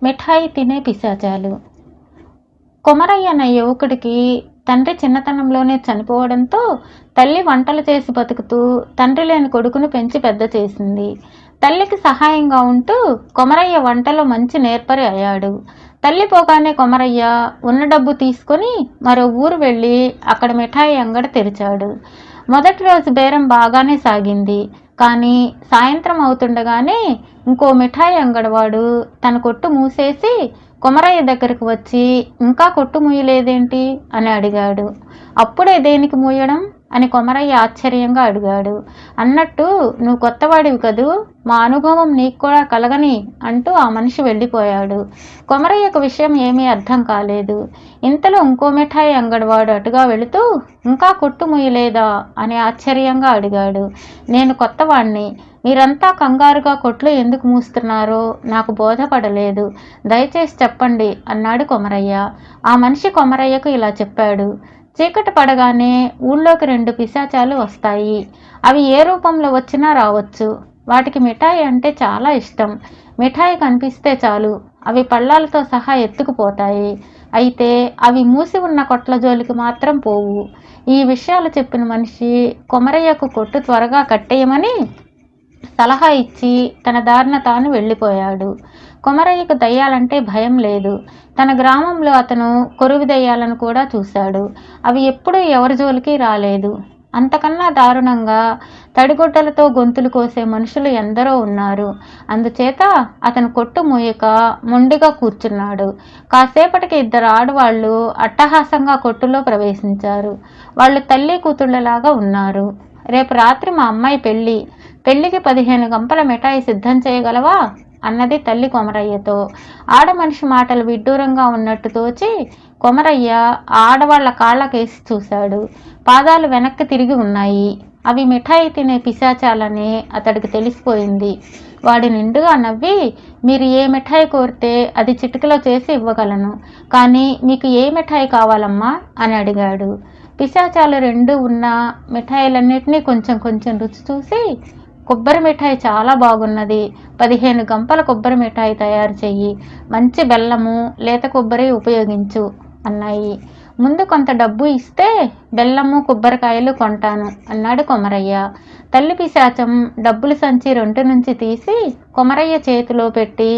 మిఠాయి తినే పిశాచాలు. కొమరయ్య అనే యువకుడికి తండ్రి చిన్నతనంలోనే చనిపోవడంతో తల్లి వంటలు చేసి బతుకుతూ తండ్రి లేని కొడుకును పెంచి పెద్ద చేసింది. తల్లికి సహాయంగా ఉంటూ కొమరయ్య వంటలో మంచి నేర్పరి అయ్యాడు. తల్లి పోగానే కొమరయ్య ఉన్న డబ్బు తీసుకొని మరో ఊరు వెళ్ళి అక్కడ మిఠాయి అంగడి తెరిచాడు. మొదటి రోజు బేరం బాగానే సాగింది. కానీ సాయంత్రం అవుతుండగానే ఇంకో మిఠాయి అంగడివాడు తన కొట్టు మూసేసి కొమరయ్య దగ్గరకు వచ్చి, ఇంకా కొట్టు మూయలేదేంటి అని అడిగాడు. అప్పుడే దేనికి మూయడం అని కొమరయ్య ఆశ్చర్యంగా అడిగాడు. అన్నట్టు నువ్వు కొత్తవాడివి కదూ, మా అనుభవం నీకు కూడా కలగని అంటూ ఆ మనిషి వెళ్ళిపోయాడు. కొమరయ్యకు విషయం ఏమీ అర్థం కాలేదు. ఇంతలో ఇంకో మిఠాయి అంగడివాడు అటుగా వెళుతూ, ఇంకా కొట్టు మూయలేదా అని ఆశ్చర్యంగా అడిగాడు. నేను కొత్తవాణ్ణి, మీరంతా కంగారుగా కొట్లు ఎందుకు మూస్తున్నారో నాకు బోధపడలేదు, దయచేసి చెప్పండి అన్నాడు కొమరయ్య. ఆ మనిషి కొమరయ్యకు ఇలా చెప్పాడు. చీకటి పడగానే ఊళ్ళోకి 2 పిశాచాలు వస్తాయి. అవి ఏ రూపంలో వచ్చినా రావచ్చు. వాటికి మిఠాయి అంటే చాలా ఇష్టం. మిఠాయి కనిపిస్తే చాలు అవి పళ్ళాలతో సహా ఎత్తుకుపోతాయి. అయితే అవి మూసి ఉన్న కొట్ల జోలికి మాత్రం పోవు. ఈ విషయాలు చెప్పిన మనిషి కొమరయ్యకు కొట్టు త్వరగా కట్టేయమని సలహా ఇచ్చి తన దారిన తాను వెళ్ళిపోయాడు. కొమరయ్యకు దయ్యాలంటే భయం లేదు. తన గ్రామంలో అతను కొరువి దయ్యాలను కూడా చూశాడు. అవి ఎప్పుడూ ఎవరి జోలికి రాలేదు. అంతకన్నా దారుణంగా తడిగుడ్డలతో గొంతులు కోసే మనుషులు ఎందరో ఉన్నారు. అందుచేత అతను కొట్టు మూయక మొండిగా కూర్చున్నాడు. కాసేపటికి 2 ఆడవాళ్లు అట్టహాసంగా కొట్టులో ప్రవేశించారు. వాళ్ళు తల్లి కూతుళ్లలాగా ఉన్నారు. రేపు రాత్రి మా అమ్మాయి పెళ్లికి 15 గంపల మిఠాయి సిద్ధం చేయగలవా అన్నది తల్లి కొమరయ్యతో. ఆడమనిషి మాటలు విడ్డూరంగా ఉన్నట్టు తోచి కొమరయ్య ఆడవాళ్ల కాళ్ళకేసి చూశాడు. పాదాలు వెనక్కి తిరిగి ఉన్నాయి. అవి మిఠాయి తినే పిశాచాలని అతడికి తెలిసిపోయింది. వాడి నిండుగా నవ్వి, మీరు ఏ మిఠాయి కోరితే అది చిటికలో చేసి ఇవ్వగలను, కానీ మీకు ఏ మిఠాయి కావాలమ్మా అని అడిగాడు. పిశాచాలు 2 ఉన్న మిఠాయిలన్నిటినీ కొంచెం కొంచెం రుచి చూసి, కొబ్బరి మిఠాయి చాలా బాగున్నది, 15 గంపల కొబ్బరి మిఠాయి తయారు చెయ్యి, మంచి బెల్లము లేత కొబ్బరి ఉపయోగించు అన్నాయి. ముందు కొంత డబ్బు ఇస్తే బెల్లము కొబ్బరికాయలు కొంటాను అన్నాడు కొమరయ్య. తల్లి పిశాచం డబ్బుల సంచి 2 నుంచి తీసి కొమరయ్య చేతిలో పెట్టి,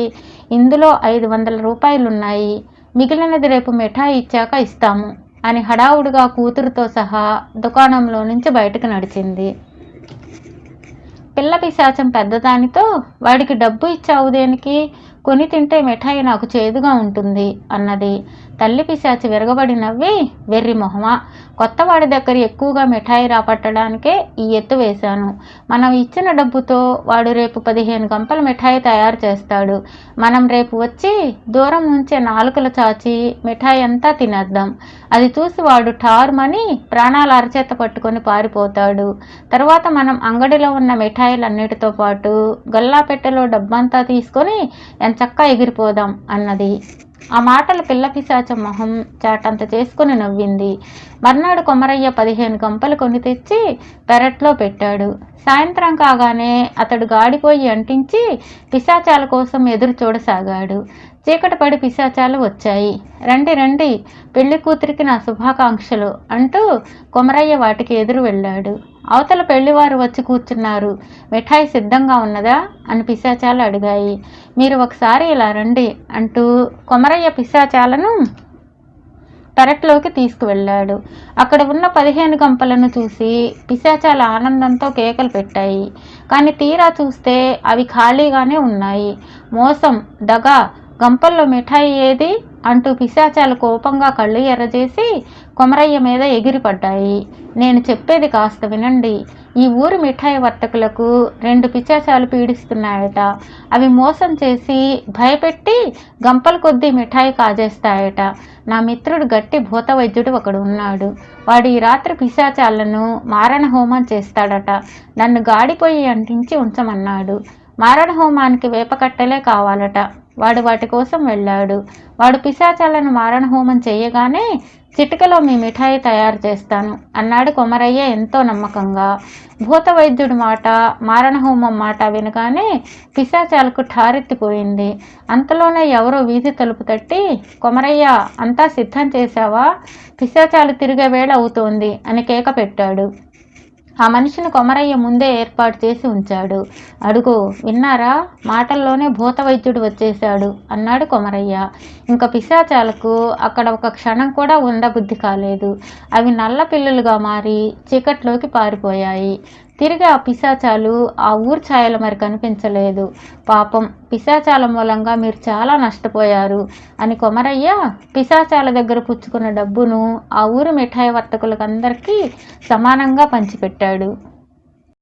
ఇందులో 500 రూపాయలున్నాయి, మిగిలినది రేపు మిఠాయి ఇచ్చాక ఇస్తాము అని హడావుడిగా కూతురుతో సహా దుకాణంలో నుంచి బయటకు నడిచింది. పిల్ల పిశాచం పెద్దదానితో, వాడికి డబ్బు ఇచ్చావు దేనికి, కొని తింటే మిఠాయి నాకు చేదుగా ఉంటుంది అన్నది. తల్లి పిశాచి విరగబడి నవ్వి, వెర్రి మొహమా, కొత్తవాడి దగ్గర ఎక్కువగా మిఠాయి రాపట్టడానికే ఈ ఎత్తు వేశాను. మనం ఇచ్చిన డబ్బుతో వాడు రేపు 15 గంపల మిఠాయి తయారు చేస్తాడు. మనం రేపు వచ్చి దూరం నుంచే నాలుకలు చాచి మిఠాయి అంతా తినేద్దాం. అది చూసి వాడు ఠారుమని ప్రాణాలు అరచేత పట్టుకొని పారిపోతాడు. తర్వాత మనం అంగడిలో ఉన్న మిఠాయిలన్నిటితో పాటు గల్లాపెట్టెలో డబ్బంతా తీసుకొని ఎంచక్కా ఎగిరిపోదాం అన్నది. ఆ మాటలు పిల్ల పిశాచం మొహం చాటంత చేసుకుని నవ్వింది. మర్నాడు కొమరయ్య 15 గంపలు కొని తెచ్చి పెరట్లో పెట్టాడు. సాయంత్రం కాగానే అతడు గాడిపోయి అంటించి పిశాచాల కోసం ఎదురు చూడసాగాడు. చీకటి పడి పిశాచాలు వచ్చాయి. రండి రండి, పెళ్లి కూతురికి నా శుభాకాంక్షలు అంటూ కొమరయ్య వాటికి ఎదురు వెళ్ళాడు. అవతల పెళ్లివారు వచ్చి కూర్చున్నారు. మిఠాయి సిద్ధంగా ఉన్నదా అని పిశాచాలు అడిగాయి. మీరు ఒకసారి ఇలా రండి అంటూ కొమరయ్య పిశాచాలను పెరట్లోకి తీసుకువెళ్ళాడు. అక్కడ ఉన్న 15 గంపలను చూసి పిశాచాల ఆనందంతో కేకలు పెట్టాయి. కానీ తీరా చూస్తే అవి ఖాళీగానే ఉన్నాయి. మోసం, దగా, గంపల్లో మిఠాయి ఏది అంటూ పిశాచాలు కోపంగా కళ్ళు ఎర్రజేసి కొమరయ్య మీద ఎగిరిపడ్డాయి. నేను చెప్పేది కాస్త వినండి. ఈ ఊరి మిఠాయి వర్తకులకు 2 పిశాచాలు పీడిస్తున్నాయట. అవి మోసం చేసి భయపెట్టి గంపల కొద్దీ మిఠాయి కాజేస్తాయట. నా మిత్రుడు గట్టి భూత వైద్యుడు ఒకడు ఉన్నాడు. వాడు ఈ రాత్రి పిశాచాలను మారణ హోమం చేస్తాడట. నన్ను గాడిపోయి అంటించి ఉంచమన్నాడు. మారణ హోమానికి వేపకట్టెలే కావాలట. వాడు వాటి కోసం వెళ్ళాడు. వాడు పిశాచాలను మారణహోమం చేయగానే చిటికలో మీ మిఠాయి తయారు చేస్తాను అన్నాడు కొమరయ్య ఎంతో నమ్మకంగా. భూత వైద్యుడి మాట, మారణహోమం మాట వినగానే పిశాచాలకు ఠారెత్తిపోయింది. అంతలోనే ఎవరో వీధి తలుపు తట్టి, కొమరయ్య అంతా సిద్ధం చేశావా? పిశాచాలు తిరిగే వేళ అవుతోంది అని కేక పెట్టాడు. ఆ మనిషిని కొమరయ్య ముందే ఏర్పాటు చేసి ఉంచాడు. అడుగో విన్నారా, మాటల్లోనే భూత వైద్యుడు వచ్చేశాడు అన్నాడు కొమరయ్య. ఇంకా పిశాచాలకు అక్కడ ఒక క్షణం కూడా ఉండబుద్ధి కాలేదు. అవి నల్ల పిల్లులుగా మారి చీకట్లోకి పారిపోయాయి. తిరిగి ఆ పిశాచాలు ఆ ఊరు ఛాయలు మరి కనిపించలేదు. పాపం, పిశాచాల మూలంగా మీరు చాలా నష్టపోయారు అని కొమరయ్య పిశాచాల దగ్గర పుచ్చుకున్న డబ్బును ఆ ఊరు మిఠాయి వర్తకులకందరికీ సమానంగా పంచిపెట్టాడు.